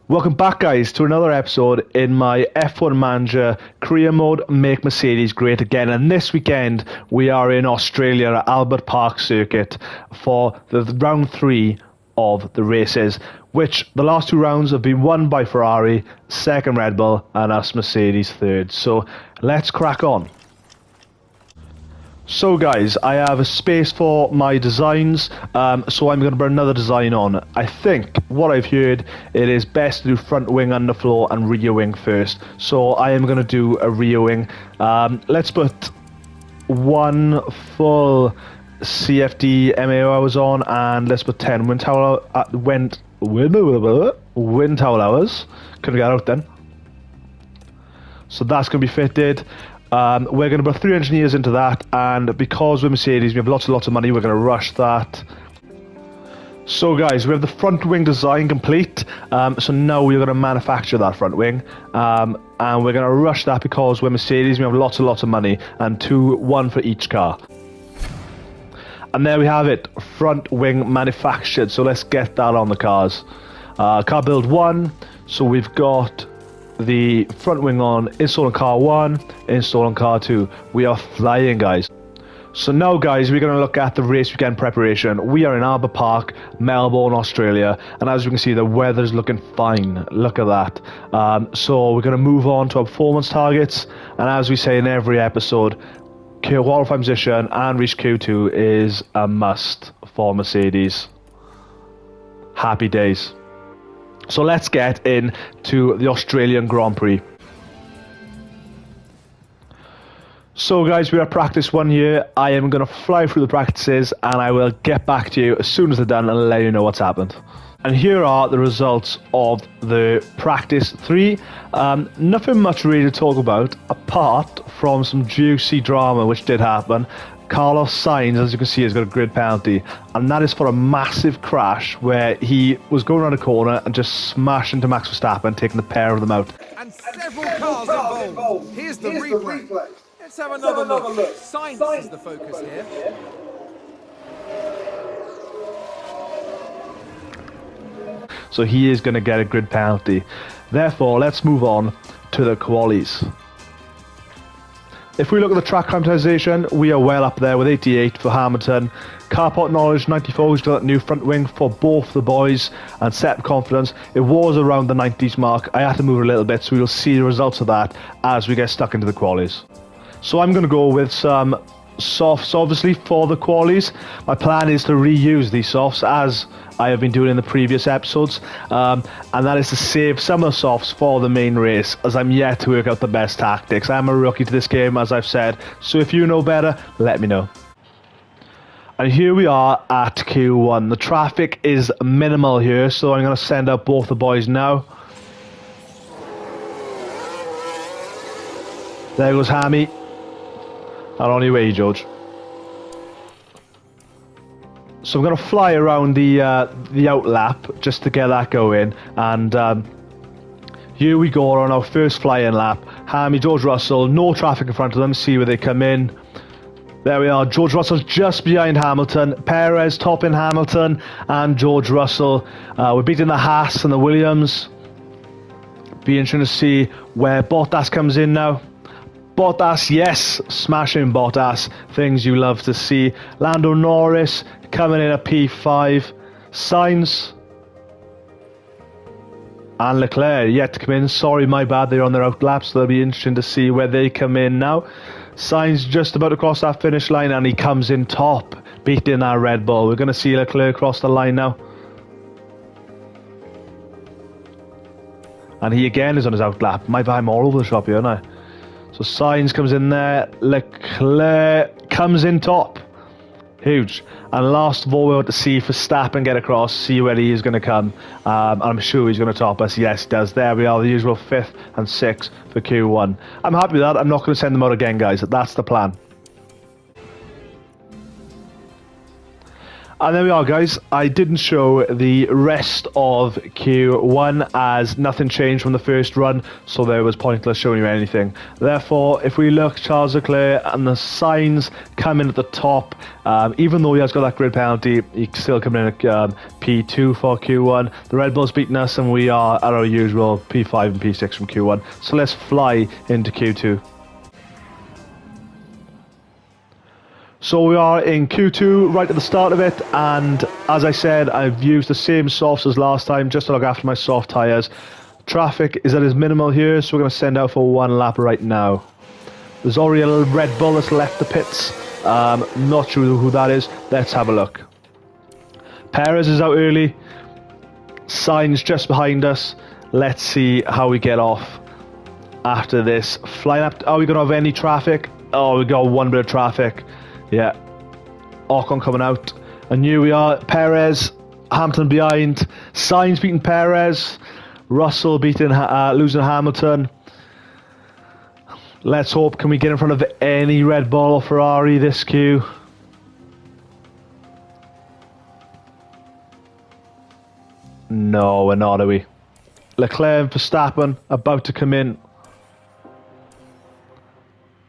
Welcome back, guys, to another episode in my F1 Manager career mode, Make Mercedes Great Again. And this weekend, we are in Australia at Albert Park Circuit for the round 3 of the races, which the last 2 rounds have been won by Ferrari, second Red Bull, and us Mercedes third. So let's crack on. So guys, I have a space for my designs, so I'm going to put another design on. I think, what I've heard, it is best to do front wing, underfloor and rear wing first. So I am going to do a rear wing. Let's put 1 full CFD MAO hours on, and let's put 10 wind towel hours. Couldn't get out then. So that's going to be fitted. We're going to put 3 engineers into that, and because we're Mercedes, we have lots of money, we're going to rush that. So guys, we have the front wing design complete, so now we're going to manufacture that front wing, and we're going to rush that because we're Mercedes, we have lots of money, and 1 for each car. And there we have it, front wing manufactured, so let's get that on the cars. Car build 1, so we've got the front wing on, install on car 1, install on car 2. We are flying, guys. So now, guys, we're going to look at the race weekend preparation. We are in Albert Park, Melbourne, Australia, and as you can see, the weather's looking fine. Look at that. So we're going to move on to our performance targets, and as we say in every episode, qualifying position and reach Q2 is a must for Mercedes. Happy days. So let's get into the Australian Grand Prix. So guys, we're at practice 1 here. I am going to fly through the practices and I will get back to you as soon as they're done and let you know what's happened. And here are the results of the practice 3. Nothing much really to talk about apart from some juicy drama which did happen. Carlos Sainz, as you can see, has got a grid penalty, and that is for a massive crash where he was going around a corner and just smashed into Max Verstappen, taking the pair of them out. And several cars involved. Here's the replay. Let's have another look. Sainz is the focus here. So he is going to get a grid penalty. Therefore, let's move on to the qualies. If we look at the track climatization, we are well up there with 88 for Hamilton. Carport knowledge 94, he's got that new front wing for both the boys, and set confidence, it was around the 90s mark. I had to move a little bit, so we'll see the results of that as we get stuck into the qualies. So I'm going to go with some softs, obviously, for the qualies. My plan is to reuse these softs as I have been doing in the previous episodes, and that is to save some of the softs for the main race, as I'm yet to work out the best tactics. I'm a rookie to this game, as I've said, so if you know better, let me know. And here we are at Q1. The traffic is minimal here, so I'm going to send out both the boys now. There goes Hammy. And on your way, George. So I'm going to fly around the out lap just to get that going, and here we go on our first flying lap. Hammy, George Russell, no traffic in front of them, see where they come in. There we are, George Russell's just behind Hamilton, Perez topping Hamilton and George Russell. We're beating the Haas and the Williams. Be interesting to see where Bottas comes in now. Bottas, yes, smashing Bottas, things you love to see. Lando Norris coming in at P5, Sainz and Leclerc yet to come in. Sorry, my bad, they're on their out lap, so it'll be interesting to see where they come in now. Sainz just about to cross that finish line and he comes in top, beating that Red Bull. We're going to see Leclerc cross the line now. And he again is on his out lap. My bad, I'm all over the shop here, aren't I? So Sainz comes in there, Leclerc comes in top. Huge. And last of all, we want to see Verstappen get across, see where he is going to come. I'm sure he's going to top us. Yes, he does. There we are, the usual 5th and 6th for Q1. I'm happy with that. I'm not going to send them out again, guys. That's the plan. And there we are, guys. I didn't show the rest of Q1 as nothing changed from the first run, so there was pointless showing you anything. Therefore, if we look, Charles Leclerc and the Sainz come in at the top. Even though he has got that grid penalty, he still come in at P2 for Q1. The Red Bull's beaten us, and we are at our usual P5 and P6 from Q1. So let's fly into Q2. So we are in Q2 right at the start of it, and as I said, I've used the same softs as last time just to look after my soft tyres. Traffic is at its minimal here, so we're going to send out for one lap right now. There's already a little Red Bull that's left the pits. Not sure who that is. Let's have a look. Perez is out early. Sainz just behind us. Let's see how we get off after this. Flying up. Are we going to have any traffic? Oh, we got one bit of traffic. Yeah, Ocon coming out, and here we are. Perez, Hamilton behind. Sainz beating Perez. Russell beating, losing Hamilton. Let's hope. Can we get in front of any Red Bull or Ferrari this queue? No, we're not, are we? Leclerc and Verstappen about to come in.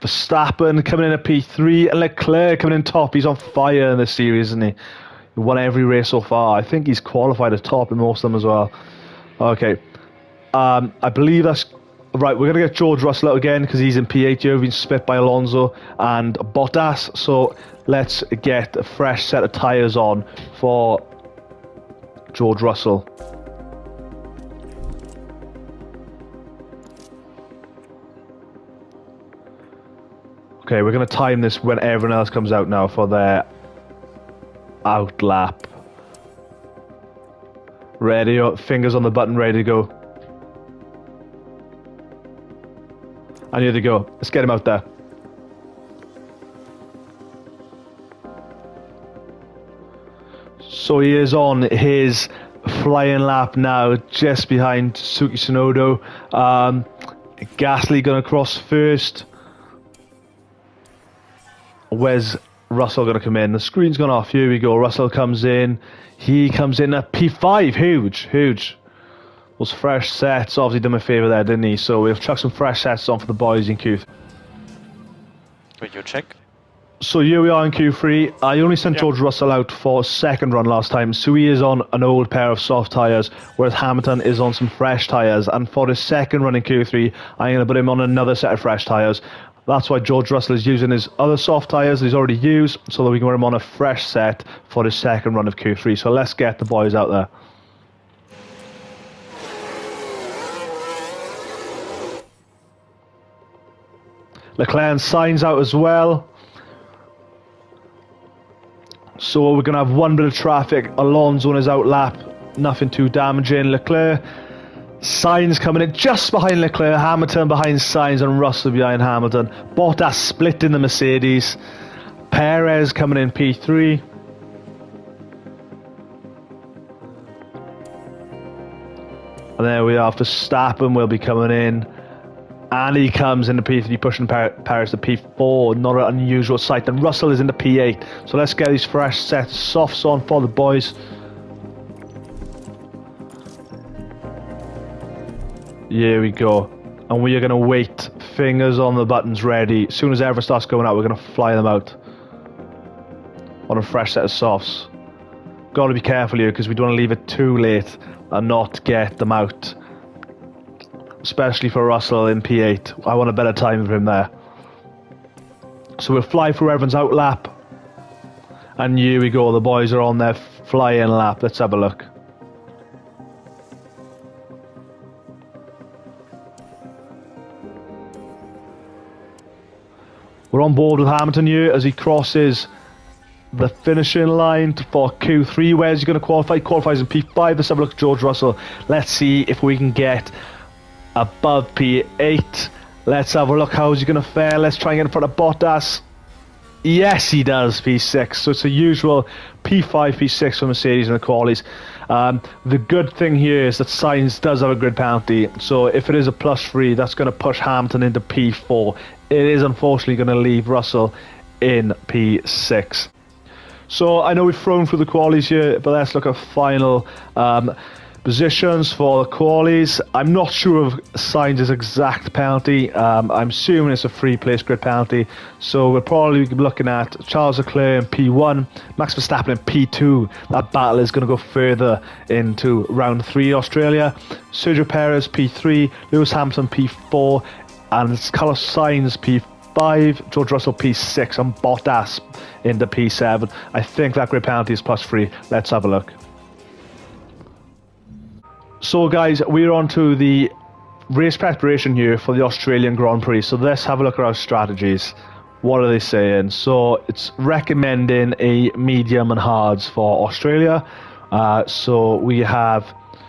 Verstappen coming in at P3 and Leclerc coming in top. He's on fire in this series, isn't he? He won every race so far. I think he's qualified at top in most of them as well. Okay. I believe that's... Right, we're going to get George Russell out again because he's in P8 here. We've been split by Alonso and Bottas. So let's get a fresh set of tyres on for George Russell. Okay, we're going to time this when everyone else comes out now for their out lap. Ready, fingers on the button, ready to go. And here they go. Let's get him out there. So he is on his flying lap now, just behind Suki Tsunoda. Gasly going to cross first. Where's Russell going to come in? The screen's gone off. Here we go. Russell comes in. He comes in at P5. Huge. Those fresh sets obviously done me a favour there, didn't he? So we've chucked some fresh sets on for the boys in Q3. Wait, you check? So here we are in Q3. I only sent George Russell out for a second run last time, so he is on an old pair of soft tyres, whereas Hamilton is on some fresh tyres. And for his second run in Q3, I'm going to put him on another set of fresh tyres. That's why George Russell is using his other soft tyres he's already used, so that we can put him on a fresh set for his second run of Q3. So let's get the boys out there. Leclerc and Sainz out as well. So we're going to have one bit of traffic. Alonso on his out lap. Nothing too damaging. Leclerc. Sainz coming in just behind Leclerc. Hamilton behind Sainz and Russell behind Hamilton. Bottas split in the Mercedes. Perez coming in P3. And there we are. Verstappen will be coming in. And he comes into P3, pushing Paris to P4. Not an unusual sight. And Russell is into P8. So let's get these fresh sets softs on for the boys. Here we go. And we are going to wait. Fingers on the buttons ready. As soon as everyone starts going out, we're going to fly them out on a fresh set of softs. Got to be careful here because we don't want to leave it too late and not get them out. Especially for Russell in P8. I want a better time for him there. So we'll fly through everyone's out lap. And here we go. The boys are on their flying lap. Let's have a look. We're on board with Hamilton here as he crosses the finishing line for Q3. Where's he going to qualify? He qualifies in P5. Let's have a look at George Russell. Let's see if we can get above P8. Let's have a look. How's he going to fare? Let's try and get in front of Bottas. Yes, he does. P6. So it's a usual P5, P6 for Mercedes in the qualies. The good thing here is that Sainz does have a grid penalty. So if it is a +3, that's going to push Hamilton into P4. It is unfortunately going to leave Russell in P6. So I know we've thrown through the qualies here, but let's look at final positions for the qualies. I'm not sure of Sainz's exact penalty. I'm assuming it's a free place grid penalty. So we'll probably be looking at Charles Leclerc in P1, Max Verstappen in P2. That battle is going to go further into round 3 Australia. Sergio Perez P3, Lewis Hamilton P4, and Carlos Sainz P5, George Russell P6, and Bottas into P7. I think that grid penalty is +3. Let's have a look. So guys, we're on to the race preparation here for the Australian Grand Prix. So let's have a look at our strategies. What are they saying? So it's recommending a medium and hards for Australia. So we have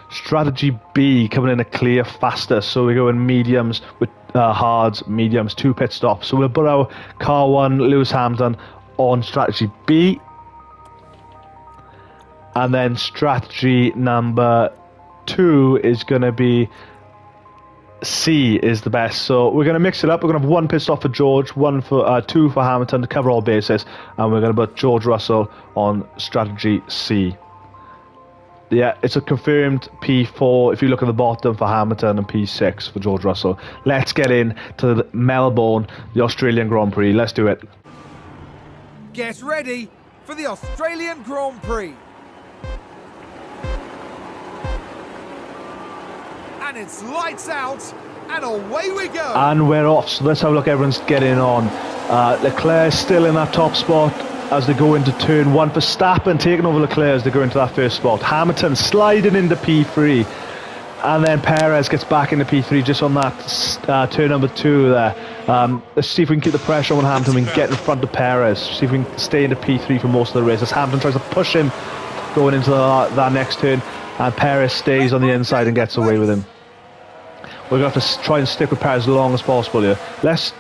strategy B coming in a clear faster. So we go in mediums with hards, mediums, 2 pit stops. So we'll put our car 1, Lewis Hamilton, on strategy B. And then strategy number 2 is going to be C is the best. So we're going to mix it up. We're going to have 1 pit stop for George, 2 for Hamilton to cover all bases, and we're going to put George Russell on strategy C. Yeah, it's a confirmed P4 if you look at the bottom for Hamilton, and P6 for George Russell. Let's get in to Melbourne, the Australian Grand Prix. Let's do it. Get ready for the Australian Grand Prix. And it's lights out, and away we go. And we're off. So let's have a look. Everyone's getting on. Leclerc still in that top spot as they go into turn 1. Verstappen taking over Leclerc as they go into that first spot. Hamilton sliding into P3. And then Perez gets back into P3 just on that turn number 2 there. Let's see if we can keep the pressure on Hamilton. We can get in front of Perez. See if we can stay into P3 for most of the race as Hamilton tries to push him going into that next turn. And Perez stays on the inside and gets away with him. We're going to have to try and stick with Perez as long as possible here. Let's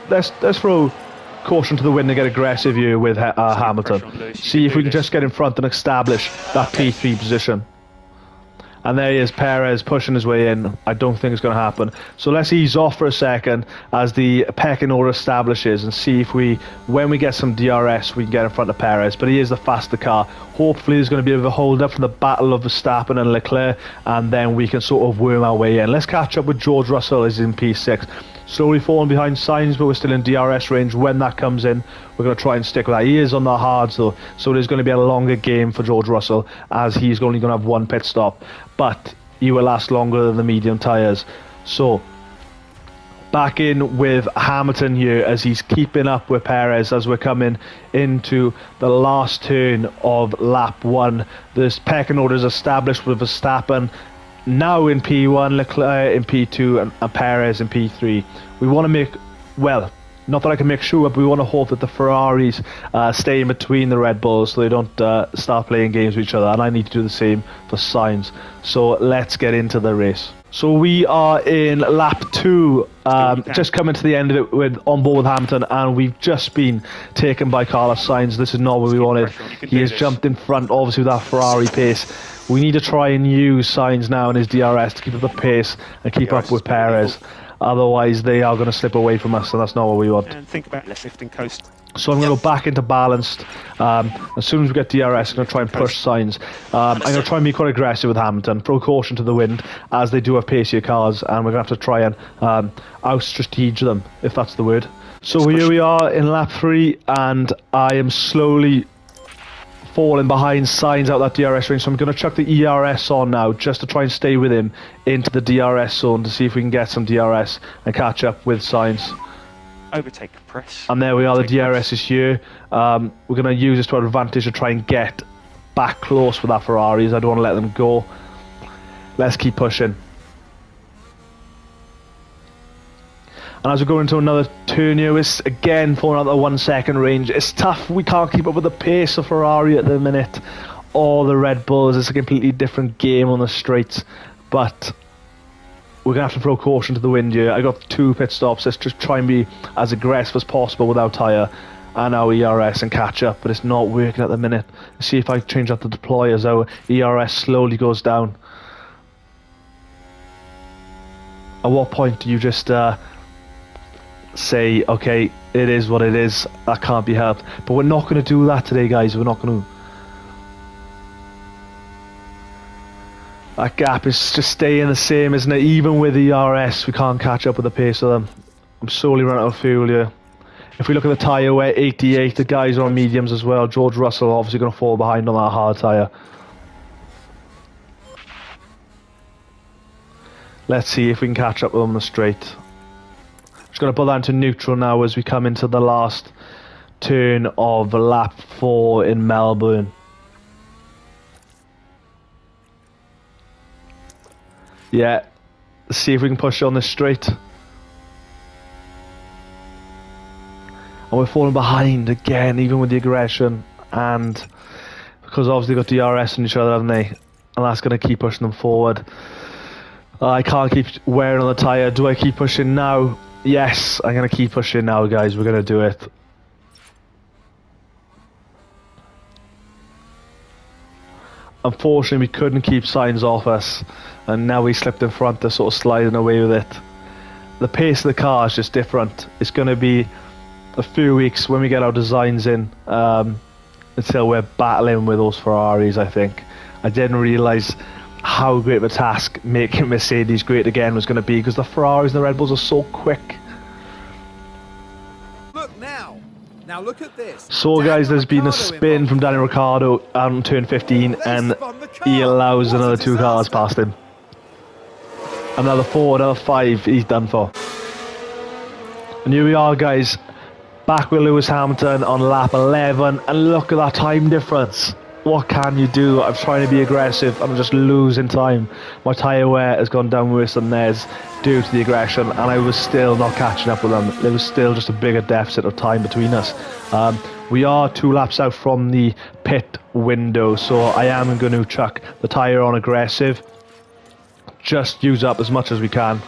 throw caution to the wind and get aggressive here with Hamilton. See if we can just get in front and establish that P3 position. And there he is, Perez pushing his way in. I don't think it's going to happen. So let's ease off for a second as the pecking order establishes and see if when we get some DRS, we can get in front of Perez. But he is the faster car. Hopefully there's going to be a bit of a hold up from the battle of Verstappen and Leclerc, and then we can sort of worm our way in. Let's catch up with George Russell as in P6. Slowly falling behind Sainz, but we're still in DRS range. When that comes in, we're going to try and stick with that. He is on the hards though, so there's going to be a longer game for George Russell as he's only going to have 1 pit stop, but he will last longer than the medium tyres. So back in with Hamilton here as he's keeping up with Perez as we're coming into the last turn of lap 1. This pecking order is established with Verstappen now in P1, Leclerc in P2, and Perez in P3. We want to make, well, not that I can make sure, but we want to hope that the Ferraris stay in between the Red Bulls so they don't start playing games with each other, and I need to do the same for Sainz. So let's get into the race. So we are in lap 2, just coming to the end of it on board with Hamilton, and we've just been taken by Carlos Sainz. This is not what we wanted. He has jumped in front, obviously with that Ferrari pace. We need to try and use Sainz now in his DRS to keep up the pace and keep up with Perez. Otherwise, they are going to slip away from us, and that's not what we want. And think about less lifting coast. So I'm going to go back into balanced. As soon as we get DRS, I'm going to try and push Sainz. I'm going to try and be quite aggressive with Hamilton, throw caution to the wind, as they do have pacier cars, and we're going to have to try and out-strategize them, if that's the word. So here we are in lap 3, and I am slowly falling behind Sainz out that DRS range, so I'm going to chuck the ERS on now just to try and stay with him into the DRS zone to see if we can get some DRS and catch up with Sainz. Overtake press. And there we are, the DRS is here. We're going to use this to our advantage to try and get back close with our Ferraris. I don't want to let them go. Let's keep pushing. And as we go into another turn here, it's again falling out the 1 second range. It's tough, we can't keep up with the pace of Ferrari at the minute, or the Red Bulls. It's a completely different game on the straights, but we're going to have to throw caution to the wind here. I got 2 pit stops. Let's just try and be as aggressive as possible with our tyre and our ERS and catch up, but it's not working at the minute. Let's see if I change out the deploy as our ERS slowly goes down. At what point do you just say, okay, it is what it is, that can't be helped? But we're not going to do that today, guys. We're not going to. That gap is just staying the same, isn't it? Even with the RS, we can't catch up with the pace of them. I'm slowly running out of fuel here. If we look at the tyre, we're 88. The guys are on mediums as well. George Russell obviously going to fall behind on that hard tyre. Let's see if we can catch up with them on the straight. Just going to put that into neutral now as we come into the last turn of lap 4 in Melbourne. Yeah, let's see if we can push on this straight. And we're falling behind again, even with the aggression. And because obviously they've got DRS on each other, haven't they? And that's going to keep pushing them forward. I can't keep wearing on the tyre. Do I keep pushing now? Yes, I'm going to keep pushing now, guys. We're going to do it. Unfortunately, we couldn't keep Sainz off us, and now we slipped in front. They're sort of sliding away with it. The pace of the car is just different. It's going to be a few weeks when we get our designs in until we're battling with those Ferraris, I think. I didn't realise how great of a task making Mercedes great again was going to be, because the Ferraris and the Red Bulls are so quick. Look now. Now look at this. So guys, there's been a spin from Daniel Ricciardo out on turn 15, and he allows another 2 cars past him. Another 4, another 5, he's done for. And here we are, guys, back with Lewis Hamilton on lap 11, and look at that time difference. What can you do? I'm trying to be aggressive, I'm just losing time. My tyre wear has gone down worse than theirs due to the aggression, and I was still not catching up with them. There was still just a bigger deficit of time between us. We are 2 laps out from the pit window, so I am going to chuck the tyre on aggressive. Just use up as much as we can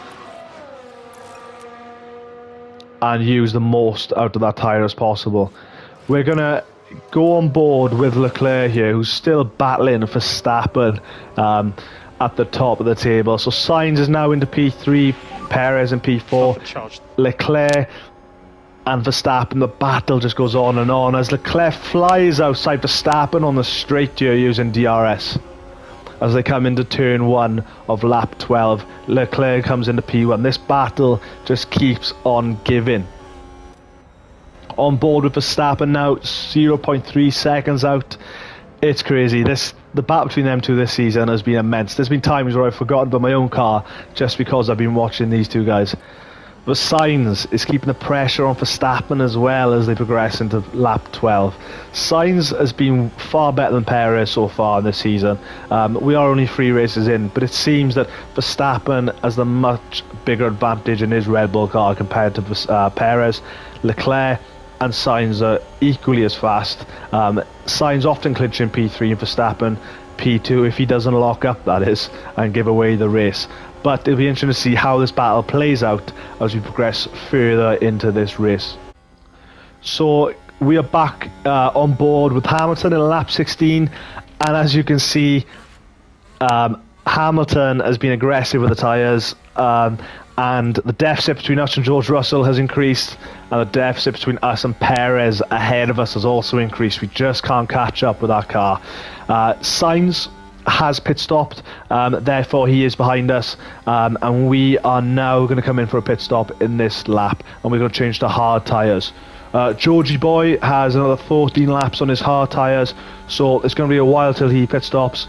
and use the most out of that tyre as possible. We're going to go on board with Leclerc here, who's still battling for Verstappen at the top of the table. So Sainz is now into P3, Perez in P4, Leclerc and Verstappen. The battle just goes on and on as Leclerc flies outside Verstappen on the straight here using DRS. As they come into turn 1 of lap 12, Leclerc comes into P1. This battle just keeps on giving. On board with Verstappen now, 0.3 seconds out. It's crazy. The battle between them two this season has been immense. There's been times where I've forgotten about my own car just because I've been watching these two guys. But Sainz is keeping the pressure on Verstappen as well as they progress into lap 12. Sainz has been far better than Perez so far this season. We are only 3 races in, but it seems that Verstappen has the much bigger advantage in his Red Bull car compared to Perez. Leclerc and Sainz are equally as fast. Sainz often clinching P3 and Verstappen P2 if he doesn't lock up, that is, and give away the race. But it'll be interesting to see how this battle plays out as we progress further into this race. So we are back on board with Hamilton in lap 16, and as you can see, Hamilton has been aggressive with the tyres, and the deficit between us and George Russell has increased, and the deficit between us and Perez ahead of us has also increased. We just can't catch up with that car. Sainz has pit stopped, therefore he is behind us, and we are now going to come in for a pit stop in this lap, and we're going to change to hard tyres. Georgie boy has another 14 laps on his hard tyres, so it's going to be a while till he pit stops.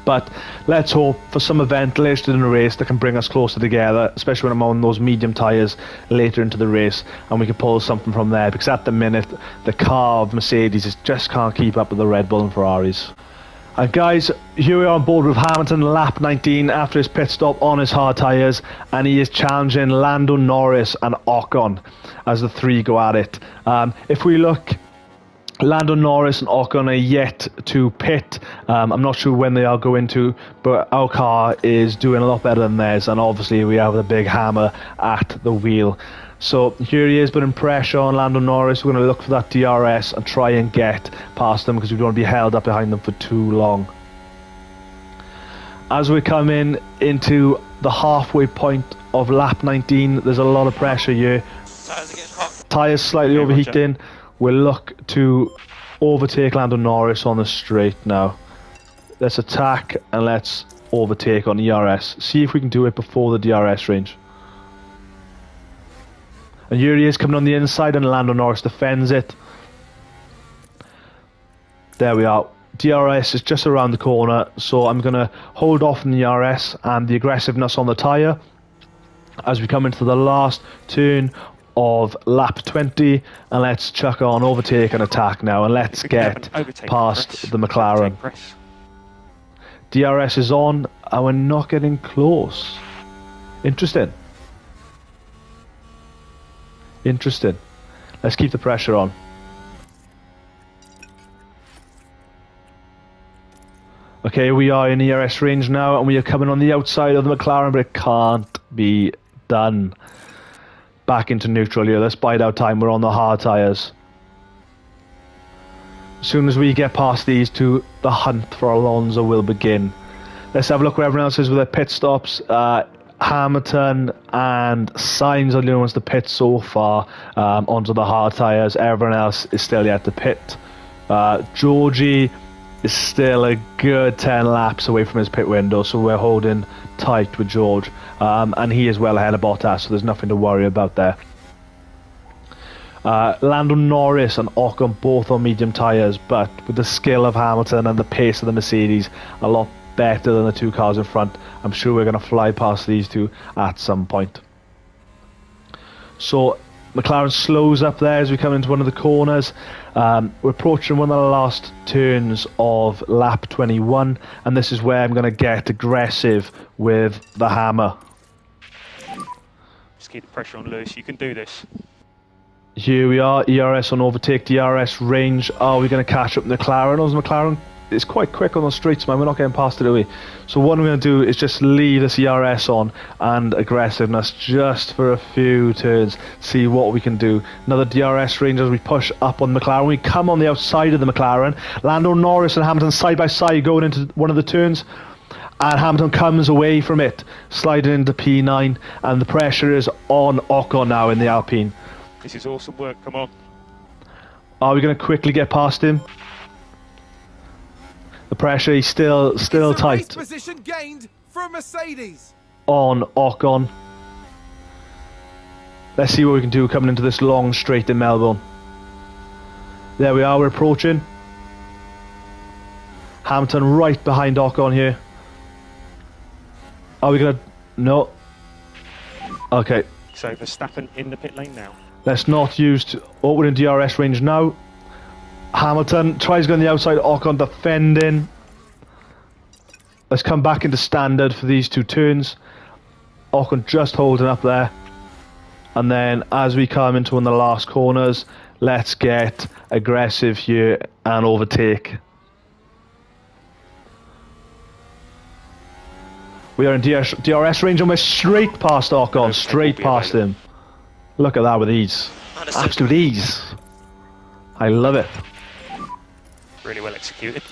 But let's hope for some event later in the race that can bring us closer together, especially when I'm on those medium tyres later into the race, and we can pull something from there, because at the minute the car of Mercedes just can't keep up with the Red Bull and Ferraris. And guys, here we are on board with Hamilton lap 19 after his pit stop on his hard tyres, and he is challenging Lando Norris and Ocon as the 3 go at it. If we look, Lando Norris and Ocon are yet to pit. I'm not sure when they are going to, but our car is doing a lot better than theirs, and obviously we have the big hammer at the wheel. So here he is putting pressure on Lando Norris. We're going to look for that DRS and try and get past them, because we don't want to be held up behind them for too long. As we come into the halfway point of lap 19, there's a lot of pressure here. Tires are getting hot. Tyres slightly overheating. We'll look to overtake Lando Norris on the straight now. Let's attack and let's overtake on ERS. See if we can do it before the DRS range. And here he is coming on the inside, and Lando Norris defends it. There we are. DRS is just around the corner, so I'm going to hold off on the DRS and the aggressiveness on the tyre as we come into the last turn of lap 20, and let's chuck on overtake and attack now, and let's get past the McLaren. DRS is on, and we're not getting close. Interesting. Interesting. Let's keep the pressure on. Okay, we are in ERS range now, and we are coming on the outside of the McLaren, but it can't be done. Back into neutral here. Let's bide our time. We're on the hard tyres. As soon as we get past these two, the hunt for Alonso will begin. Let's have a look where everyone else is with their pit stops. Hamilton and Sainz are the only ones to pit so far onto the hard tyres. Everyone else is still yet to pit. Georgie is still a good 10 laps away from his pit window, so we're holding tight with George. And he is well ahead of Bottas, so there's nothing to worry about there. Lando Norris and Ocon both on medium tyres, but with the skill of Hamilton and the pace of the Mercedes, a lot better than the two cars in front. I'm sure we're going to fly past these two at some point. So McLaren slows up there as we come into one of the corners. We're approaching one of the last turns of lap 21, and this is where I'm going to get aggressive with the hammer. Just keep the pressure on, Lewis. You can do this. Here we are, ERS on overtake, DRS range. Are we going to catch up McLaren? Or McLaren is quite quick on the straights, man. We're not getting past it, are we? So what I'm going to do is just leave this ERS on and aggressiveness just for a few turns. See what we can do. Another DRS range as we push up on McLaren. We come on the outside of the McLaren. Lando Norris and Hamilton side by side going into one of the turns. And Hamilton comes away from it, sliding into P9. And the pressure is on Ocon now in the Alpine. This is awesome work, come on. Are we going to quickly get past him? The pressure is still tight. Position gained for Mercedes. On Ocon. Let's see what we can do coming into this long straight in Melbourne. There we are, we're approaching. Hamilton right behind Ocon here. Are we going to... No. Okay. So Verstappen in the pit lane now. Let's not use... Oh, we're in DRS range now. Hamilton tries going the outside. Ocon defending. Let's come back into standard for these two turns. Ocon just holding up there. And then as we come into one of the last corners, let's get aggressive here and overtake. We are in DRS range and we're straight past Ocon. Straight past him. Look at that with ease. Absolute ease. I love it. Really well executed.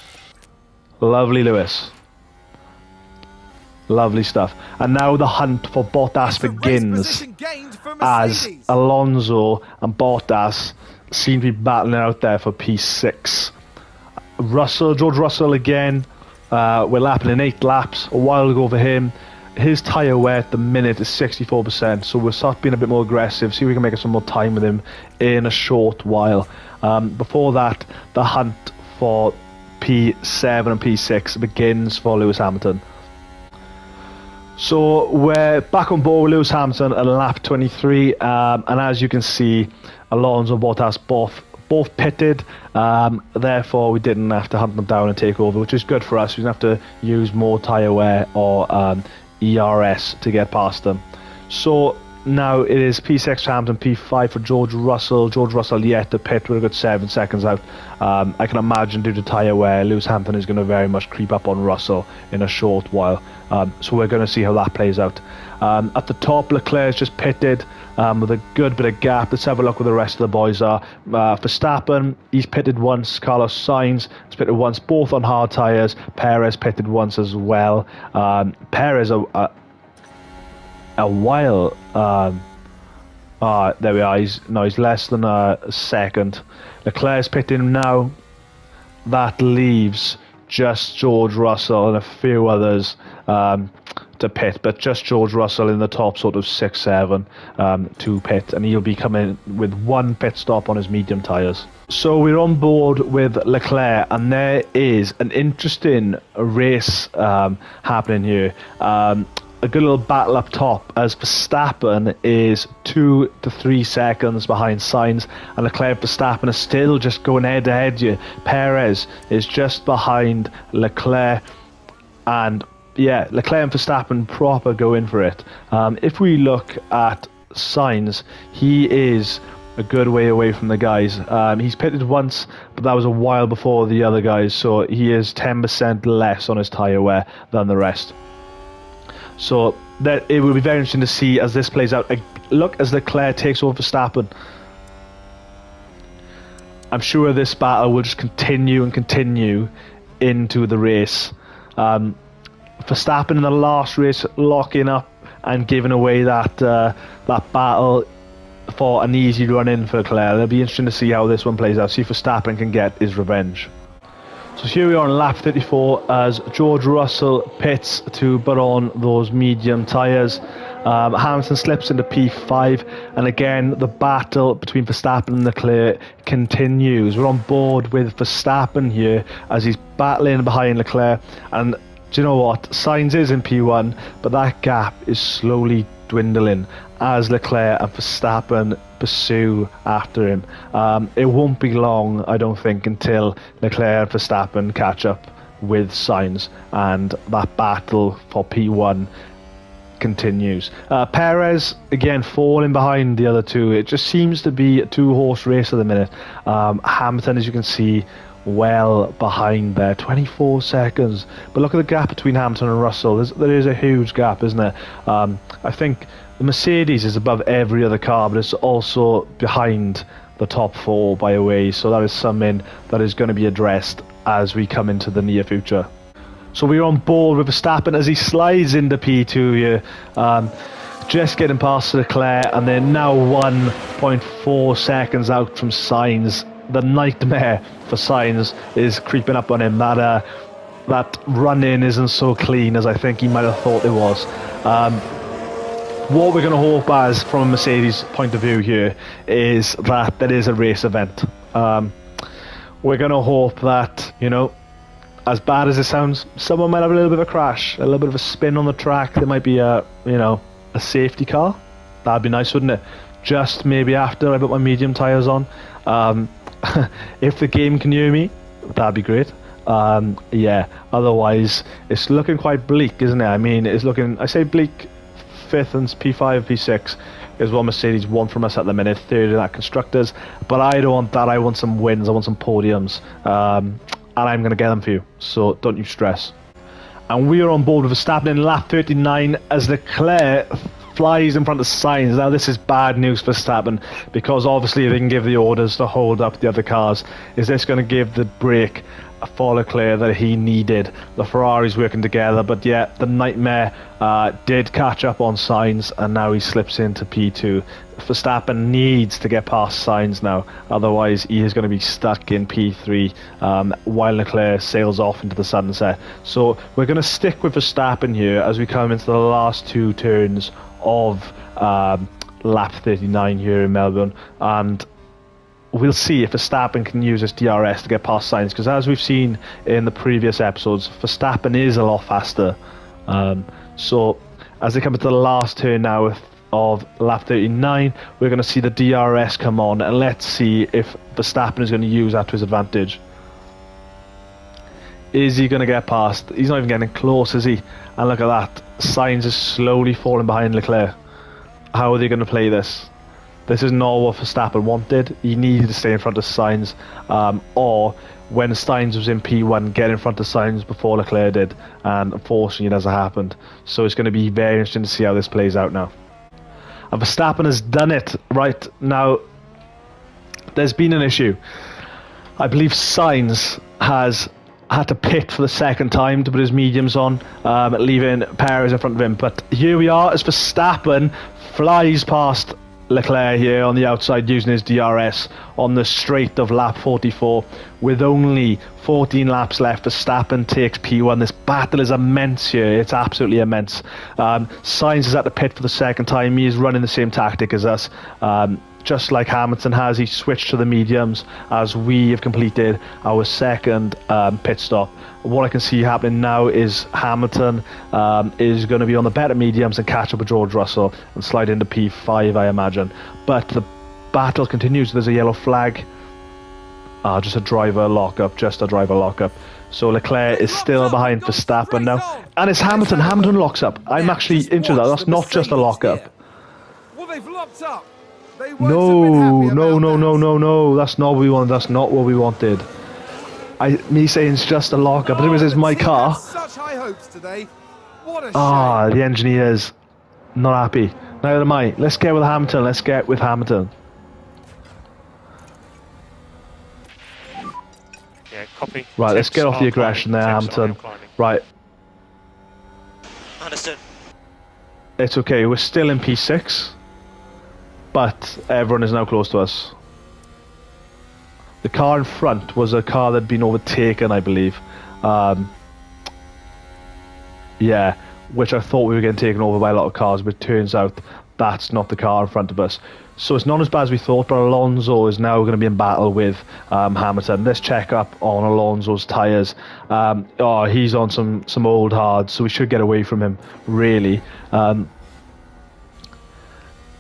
Lovely, Lewis. Lovely stuff. And now the hunt for Bottas begins as Alonso and Bottas seem to be battling out there for P6. George Russell again. We're lapping in 8 laps. A while ago for him. His tyre wear at the minute is 64%, so we'll start being a bit more aggressive, see if we can make some more time with him in a short while. Before that, the hunt for P7 and P6 begins for Lewis Hamilton. So we're back on board with Lewis Hamilton at lap 23, and as you can see, Alonso and Bottas both pitted, therefore we didn't have to hunt them down and take over, which is good for us. We didn't have to use more tyre wear or ERS to get past them. So now it is P6 for Hamilton, P5 for George Russell. George Russell yet to pit, we're a good 7 seconds out. I can imagine due to tyre wear, Lewis Hamilton is going to very much creep up on Russell in a short while. So we're going to see how that plays out. At the top, Leclerc's just pitted with a good bit of gap. Let's have a look where the rest of the boys are. Verstappen, he's pitted once. Carlos Sainz has pitted once, both on hard tyres. Perez pitted once as well. Perez a while. There we are. He's less than a second. Leclerc's pitting now. That leaves just George Russell and a few others to pit, but just George Russell in the top sort of 6-7 to pit, and he'll be coming with one pit stop on his medium tyres. So we're on board with Leclerc, and there is an interesting race happening here. A good little battle up top, as Verstappen is 2 to 3 seconds behind Sainz, and Leclerc and Verstappen are still just going head to head here. Perez is just behind Leclerc, and yeah, Leclerc and Verstappen proper going for it. If we look at Sainz, he is a good way away from the guys. He's pitted once, but that was a while before the other guys, so he is 10% less on his tyre wear than the rest. So that it will be very interesting to see as this plays out. Look as Leclerc takes over Verstappen. I'm sure this battle will just continue and continue into the race. Verstappen in the last race locking up and giving away that battle for an easy run in for Leclerc. It'll be interesting to see how this one plays out. See if Verstappen can get his revenge. So here we are on lap 34 as George Russell pits to put on those medium tyres. Hamilton slips into P5, and again the battle between Verstappen and Leclerc continues. We're on board with Verstappen here as he's battling behind Leclerc, and do you know what? Sainz is in P1, but that gap is slowly dwindling as Leclerc and Verstappen pursue after him. It won't be long, I don't think, until Leclerc and Verstappen catch up with Sainz, and that battle for P1 continues. Perez again falling behind the other two. It just seems to be a two-horse race at the minute. Hamilton, as you can see, well behind there, 24 seconds. But look at the gap between Hamilton and Russell. There is a huge gap, isn't there? I think the Mercedes is above every other car, but it's also behind the top four by a way. So that is something that is going to be addressed as we come into the near future. So we're on board with Verstappen as he slides into P2 here. Just getting past Leclerc, and they're now 1.4 seconds out from Sainz. The nightmare for Sainz is creeping up on him. That run-in isn't so clean as I think he might have thought it was. What we're going to hope as, from a Mercedes point of view here, is that there is a race event. We're going to hope that, you know, as bad as it sounds, someone might have a little bit of a crash, a little bit of a spin on the track. There might be a safety car. That'd be nice, wouldn't it? Just maybe after I put my medium tyres on. If the game can hear me, that'd be great. Yeah, otherwise it's looking quite bleak, isn't it? I mean, it's looking, I say bleak, 5th and P5, P6 is what Mercedes want from us at the minute, 3rd in that constructors, but I don't want that. I want some wins, I want some podiums, and I'm going to get them for you, so don't you stress. And we are on board with Verstappen in lap 39 as Leclerc flies in front of Sainz. Now this is bad news for Verstappen, because obviously they can give the orders to hold up the other cars. Is this going to give the break for Leclerc that he needed? The Ferrari's working together, but yeah, the nightmare did catch up on Sainz, and now he slips into P2. Verstappen needs to get past Sainz now, otherwise he is going to be stuck in P3 while Leclerc sails off into the sunset. So we're going to stick with Verstappen here as we come into the last two turns of lap 39 here in Melbourne, and we'll see if Verstappen can use his DRS to get past Sainz, because as we've seen in the previous episodes, Verstappen is a lot faster. So as they come into the last turn now of lap 39, we're going to see the DRS come on, and let's see if Verstappen is going to use that to his advantage. Is he going to get past? He's not even getting close, is he? And look at that, Sainz is slowly falling behind Leclerc. How are they going to play this? This is not what Verstappen wanted. He needed to stay in front of Sainz, or when Sainz was in P1, get in front of Sainz before Leclerc did, and unfortunately it hasn't happened. So it's going to be very interesting to see how this plays out now. And Verstappen has done it. Right now, there's been an issue. I believe Sainz has had to pit for the second time to put his mediums on, leaving Perez in front of him. But here we are as Verstappen flies past Leclerc here on the outside using his DRS on the straight of lap 44 with only 14 laps left. Verstappen takes P1. This battle is immense here. It's absolutely immense. Sainz is at the pit for the second time. He is running the same tactic as us. Just like Hamilton has, he switched to the mediums as we have completed our second pit stop. What I can see happening now is Hamilton is going to be on the better mediums and catch up with George Russell and slide into P5, I imagine. But the battle continues. There's a yellow flag. Just a driver lockup. So Leclerc is still behind Verstappen now. And it's Hamilton. Hamilton locks up. I'm actually into that. That's not just a lockup. Well, they've locked up. They won't No. have been happy about that. That's not what we wanted. That's not what we wanted. Me saying it's just a lockup, but it was my car. Such high hopes today. What a shame. The engineer's not happy. Neither am I. Let's get with Hamilton. Yeah, copy. Right, let's get off the aggression there, Hamilton. Right. Understood. It's okay. We're still in P6, but everyone is now close to us. The car in front was a car that had been overtaken, I believe. Yeah, which I thought we were getting taken over by a lot of cars, but it turns out that's not the car in front of us. So it's not as bad as we thought, but Alonso is now going to be in battle with Hamilton. Let's check up on Alonso's tyres. He's on some old hards, so we should get away from him, really.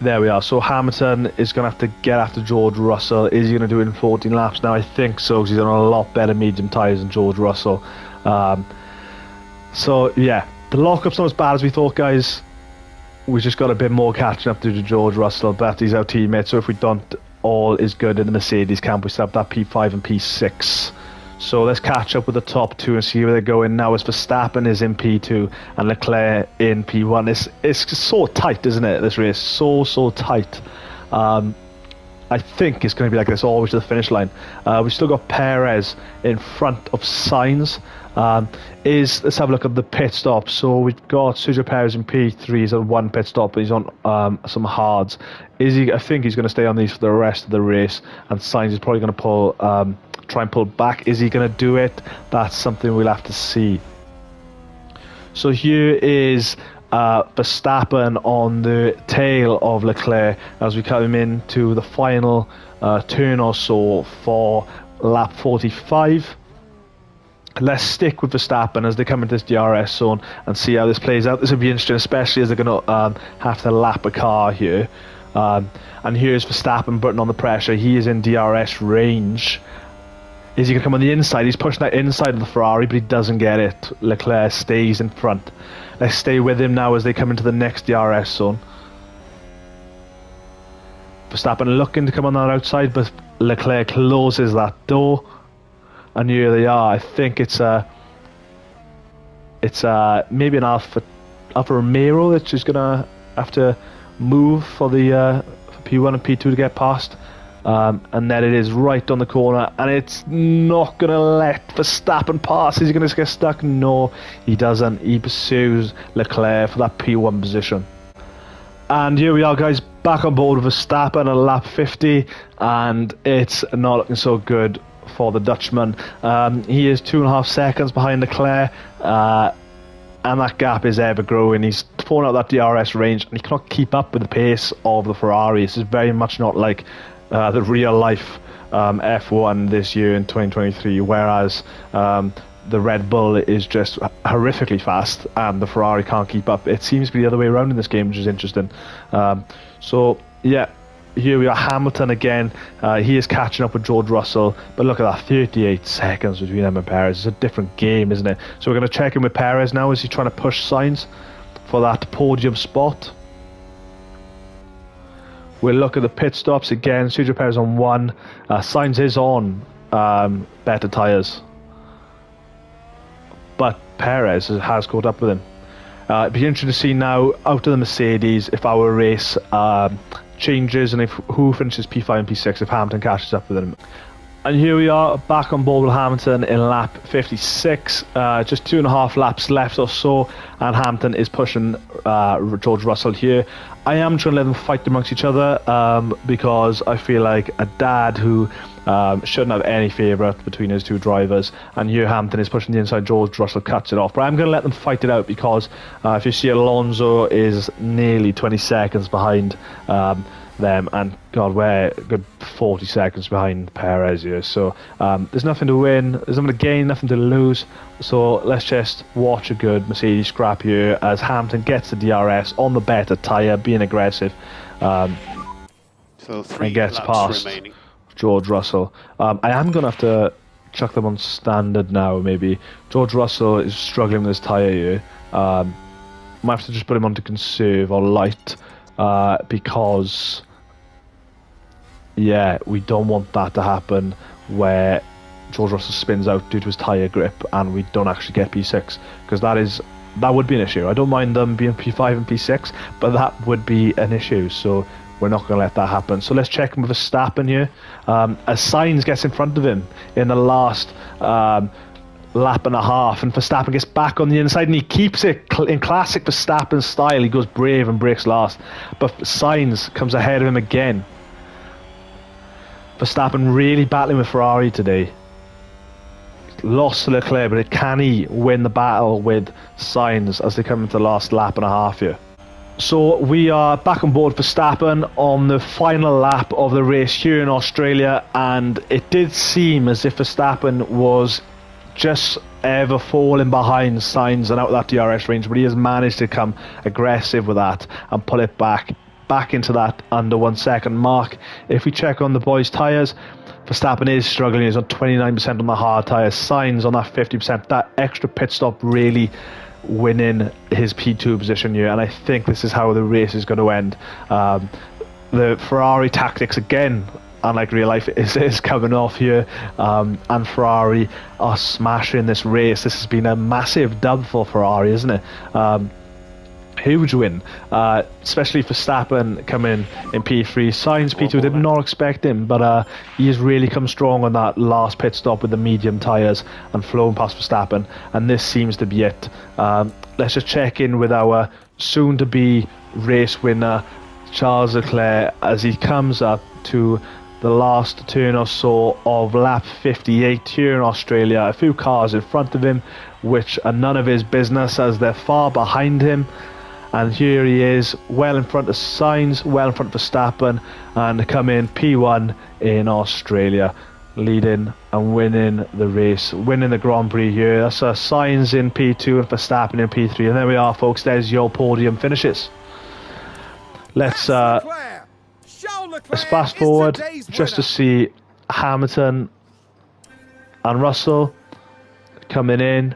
There we are. So Hamilton is going to have to get after George Russell. Is he going to do it in 14 laps now? I think so, because he's on a lot better medium tyres than George Russell. So, yeah, the lockup's not as bad as we thought, guys. We just got a bit more catching up to do George Russell, but he's our teammate, so if we don't, all is good in the Mercedes camp. We still have that P5 and P6. So let's catch up with the top two and see where they're going now, as Verstappen is in P2 and Leclerc in P1. It's so tight, isn't it, this race? So tight. I think it's going to be like this all the way to the finish line. We've still got Perez in front of Sainz. Let's have a look at the pit stop. So we've got Sergio Perez in P3. He's on one pit stop, but he's on some hards. I think he's going to stay on these for the rest of the race, and Sainz is probably going to try and pull back. Is he going to do it? That's something we'll have to see. So here is Verstappen on the tail of Leclerc as we come into the final turn or so for lap 45. Let's stick with Verstappen as they come into this DRS zone and see how this plays out. This will be interesting, especially as they're going to have to lap a car here. And here's Verstappen putting on the pressure. He is in DRS range. Is he going to come on the inside? He's pushing that inside of the Ferrari, but he doesn't get it. Leclerc stays in front. Let's stay with him now as they come into the next DRS zone. Verstappen looking to come on that outside, but Leclerc closes that door. And here they are. I think it's maybe an Alfa Romeo that's just gonna have to move for the for P1 and P2 to get past. And then it is right on the corner, and it's not going to let Verstappen pass. Is he going to get stuck? No, he doesn't. He pursues Leclerc for that P1 position. And here we are, guys, back on board with Verstappen at lap 50, and it's not looking so good for the Dutchman. He is 2.5 seconds behind Leclerc, and that gap is ever growing. He's falling out that DRS range, and he cannot keep up with the pace of the Ferrari. This is very much not like the real life F1 this year in 2023, whereas the Red Bull is just horrifically fast and the Ferrari can't keep up. It seems to be the other way around in this game, which is interesting. So yeah, here we are, Hamilton again. He is catching up with George Russell, but look at that, 38 seconds between him and Perez. It's a different game, isn't it? So we're going to check in with Perez now. Is he trying to push Sainz for that podium spot? We'll look at the pit stops again. Sergio Perez on 1. Sainz is on better tyres, but Perez has caught up with him. It'd be interesting to see now out of the Mercedes if our race changes and if who finishes P5 and P6 if Hamilton catches up with him. And here we are back on board with Hamilton in lap 56. Just 2.5 laps left or so, and Hamilton is pushing George Russell here. I am trying to let them fight amongst each other because I feel like a dad who shouldn't have any favourite between his two drivers, and here Hamilton is pushing the inside. George Russell cuts it off, but I'm going to let them fight it out because if you see, Alonso is nearly 20 seconds behind them, and God, we're a good 40 seconds behind Perez here. So there's nothing to win, there's nothing to gain, nothing to lose. So let's just watch a good Mercedes scrap here as Hamilton gets the DRS on the better tyre, being aggressive, So 3 and gets laps past remaining. George Russell. I am going to have to chuck them on standard now, maybe. George Russell is struggling with his tyre here. Might have to just put him onto conserve or light because, yeah, we don't want that to happen where George Russell spins out due to his tyre grip and we don't actually get P6, because that would be an issue. I don't mind them being P5 and P6, but that would be an issue, so we're not going to let that happen. So let's check him with Verstappen here. As Sainz gets in front of him in the last lap and a half, and Verstappen gets back on the inside and he keeps it in classic Verstappen style. He goes brave and breaks last, but Sainz comes ahead of him again. Verstappen really battling with Ferrari today. Lost to Leclerc, but can he win the battle with Sainz as they come into the last lap and a half here? So we are back on board for Verstappen on the final lap of the race here in Australia, and it did seem as if Verstappen was just ever falling behind Sainz and out of that DRS range, but he has managed to come aggressive with that and pull it back into that under 1 second mark. If we check on the boys' tyres, Verstappen is struggling. He's on 29% on the hard tyres, Sainz on that 50%. That extra pit stop really winning his P2 position here, and I think this is how the race is going to end. The Ferrari tactics again, unlike real life, is coming off here, and Ferrari are smashing this race. This has been a massive dub for Ferrari, isn't it? Huge win, especially for Verstappen coming in P3. Sainz P2, did not expect him, but he has really come strong on that last pit stop with the medium tyres and flown past Verstappen, and this seems to be it. Let's just check in with our soon-to-be race winner, Charles Leclerc, as he comes up to the last turn or so of lap 58 here in Australia. A few cars in front of him, which are none of his business as they're far behind him. And here he is, well in front of Sainz, well in front of Verstappen, and come in P1 in Australia, leading and winning the race, winning the Grand Prix here. That's Sainz in P2 and Verstappen in P3. And there we are, folks. There's your podium finishes. Let's fast forward just to see Hamilton and Russell coming in,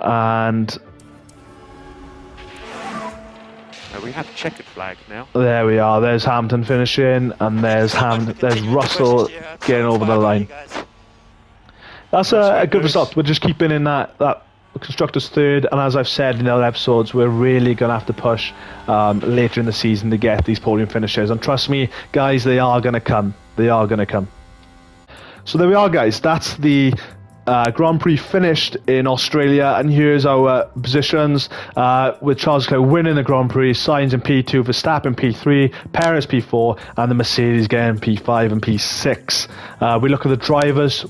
and We have checkered flag now. there we are. There's Hamilton finishing, and there's Russell getting over the line. That's a good result. We're just keeping in that constructors third, and as I've said in other episodes, we're really going to have to push later in the season to get these podium finishes, and trust me guys, they are going to come. They are going to come. So there we are, guys. That's the Grand Prix finished in Australia, and here's our positions with Charles Leclerc winning the Grand Prix, Sainz in P2, Verstappen P3, Perez P4, and the Mercedes getting P5 and P6. We look at the drivers'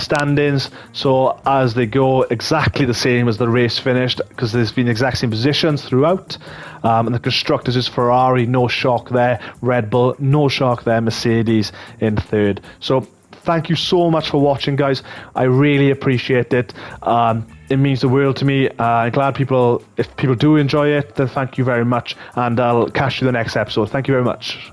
standings, so as they go exactly the same as the race finished, because there's been the exact same positions throughout. And the constructors is Ferrari, no shock there. Red Bull, no shock there. Mercedes in third. So thank you so much for watching, guys. I really appreciate it. It means the world to me. I'm glad if people do enjoy it, then thank you very much. And I'll catch you in the next episode. Thank you very much.